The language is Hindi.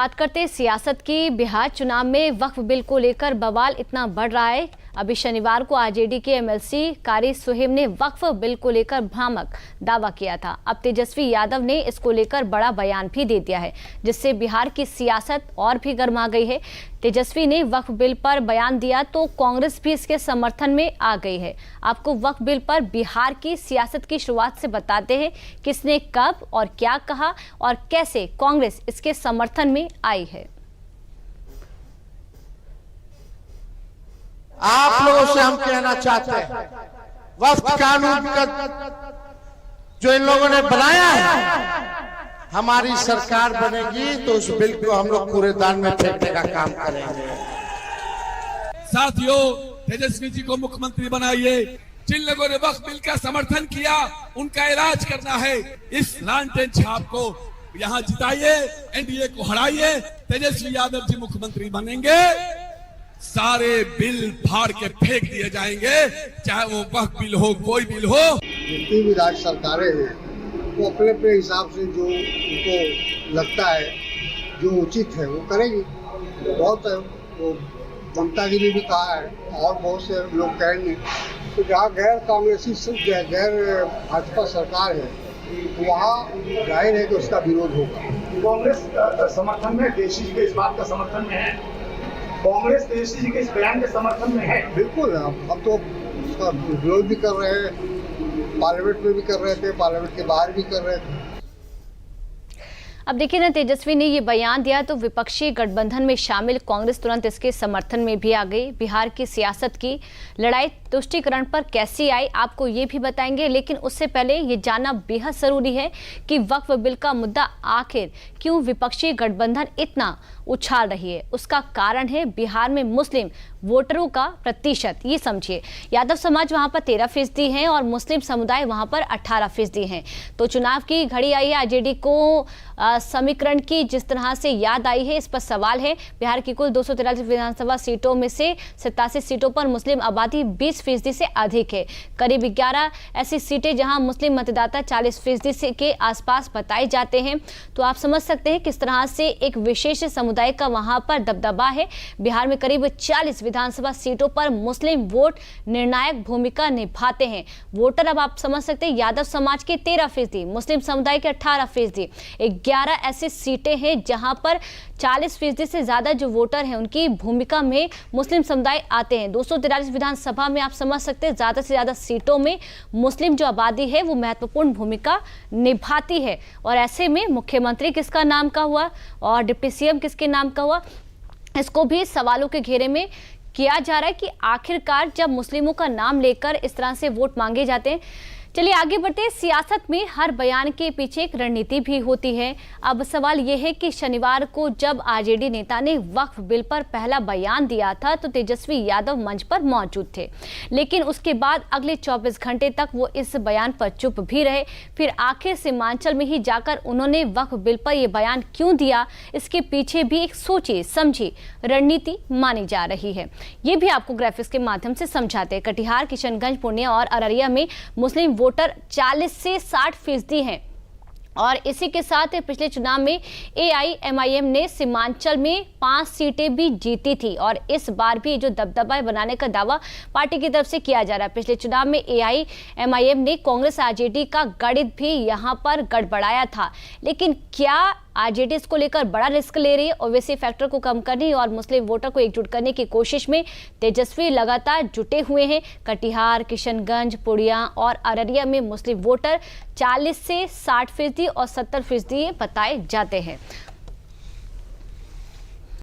बात करते सियासत की। बिहार चुनाव में वक्फ बिल को लेकर बवाल इतना बढ़ रहा है। अभी शनिवार को आरजेडी के एमएलसी कारी सुहेब ने वक्फ बिल को लेकर भ्रामक दावा किया था। अब तेजस्वी यादव ने इसको लेकर बड़ा बयान भी दे दिया है, जिससे बिहार की सियासत और भी गर्मा गई है। तेजस्वी ने वक्फ बिल पर बयान दिया तो कांग्रेस भी इसके समर्थन में आ गई है। आपको वक्फ बिल पर बिहार की सियासत की शुरुआत से बताते हैं किसने कब और क्या कहा और कैसे कांग्रेस इसके समर्थन में आई है। आप लोगों से हम कहना चाहते हैं, वक्फ कानून का जो इन लोगों ने बनाया है, हमारी सरकार बनेगी तो उस बिल को हम लोग कूड़ेदान में फेंकने का काम करेंगे। साथियों, तेजस्वी जी को मुख्यमंत्री बनाइए। जिन लोगों ने वक्फ बिल का समर्थन किया उनका इलाज करना है। इस लालटेन छाप को यहाँ जिताइए, एनडीए को हराइए, तेजस्वी यादव जी मुख्यमंत्री बनेंगे। सारे बिल फाड़ के फेंक दिए जाएंगे, चाहे वो वक्फ बिल हो, कोई बिल हो। जितनी भी राज्य सरकारें हैं वो अपने अपने हिसाब से जो उनको लगता है जो उचित है वो करेगी। बहुत है, वो ममता जी ने भी कहा है और बहुत से लोग कहेंगे। तो जहाँ गैर कांग्रेसी गैर भाजपा सरकार है वहाँ जाहिर है कि उसका विरोध होगा। कांग्रेस समर्थन में, देशी जी के इस बात का समर्थन में है, कांग्रेस तेजस्वी जी के इस बयान के समर्थन में है। बिल्कुल, अब तो उसका विरोध भी कर रहे हैं, पार्लियामेंट में भी कर रहे थे, पार्लियामेंट के बाहर भी कर रहे थे। अब देखिए ना, तेजस्वी ने ये बयान दिया तो विपक्षी गठबंधन में शामिल कांग्रेस तुरंत इसके समर्थन में भी आ गई। बिहार की सियासत की लड़ाई तुष्टीकरण पर कैसी आई, आपको ये भी बताएंगे, लेकिन उससे पहले ये जानना बेहद जरूरी है कि वक्फ बिल का मुद्दा आखिर क्यों विपक्षी गठबंधन इतना उछाल रही है। उसका कारण है बिहार में मुस्लिम वोटरों का प्रतिशत। ये समझिए, यादव समाज वहां पर 13% है और मुस्लिम समुदाय वहां पर 18% है। तो चुनाव की घड़ी आई है, आरजेडी को समीकरण की जिस तरह से याद आई है, इस पर सवाल है। बिहार की कुल 243 विधानसभा सीटों में से 87 सीटों पर मुस्लिम आबादी 20% से अधिक है। करीब 11 ऐसी सीटें जहां मुस्लिम मतदाता 40% के आसपास बताए जाते हैं। तो आप समझ सकते हैं किस तरह से एक विशेष समुदाय का वहां पर दबदबा है। बिहार में करीब 40 विधानसभा सीटों पर मुस्लिम वोट निर्णायक भूमिका निभाते हैं। वोटर अब आप समझ सकते हैं, यादव समाज के 13%, मुस्लिम समुदाय के 18%। 11 ऐसी सीटें हैं जहां पर 40% से ज्यादा जो वोटर हैं उनकी भूमिका में मुस्लिम समुदाय आते हैं। 243 विधानसभा में आप समझ सकते हैं ज्यादा से ज्यादा सीटों में मुस्लिम जो आबादी है वो महत्वपूर्ण भूमिका निभाती है। और ऐसे में मुख्यमंत्री किसका नाम का हुआ और डिप्टी सीएम किसके नाम का हुआ, इसको भी सवालों के घेरे में किया जा रहा है कि आखिरकार जब मुस्लिमों का नाम लेकर इस तरह से वोट मांगे जाते हैं। चलिए आगे बढ़ते। सियासत में हर बयान के पीछे एक रणनीति भी होती है। अब सवाल यह है कि शनिवार को जब आरजेडी नेता ने वक्फ बिल पर पहला बयान दिया था तो तेजस्वी यादव मंच पर मौजूद थे, लेकिन उसके बाद अगले 24 घंटे तक वो इस बयान पर चुप भी रहे। फिर आखिर सीमांचल में ही जाकर उन्होंने वक्फ बिल पर यह बयान क्यों दिया, इसके पीछे भी एक सोची समझी रणनीति मानी जा रही है। ये भी आपको ग्राफिक्स के माध्यम से समझाते हैं। कटिहार, किशनगंज, पूर्णिया और अररिया में मुस्लिम वोटर 40 से 60% हैं। और इसी के साथ पिछले चुनाव में एआईएमआईएम ने सीमांचल में 5 सीटें भी जीती थी और इस बार भी जो दबदबा बनाने का दावा पार्टी की तरफ से किया जा रहा है। पिछले चुनाव में एआईएमआईएम ने कांग्रेस आरजेडी का गणित भी यहां पर गड़बड़ाया था, लेकिन क्या आरजेडी इसको लेकर बड़ा रिस्क ले रही है? ओवैसी फैक्टर को कम करने और मुस्लिम वोटर को एकजुट करने की कोशिश में तेजस्वी लगातार जुटे हुए हैं। कटिहार, किशनगंज, पूर्णिया और अररिया में मुस्लिम वोटर 40 से 60% और 70% बताए जाते हैं।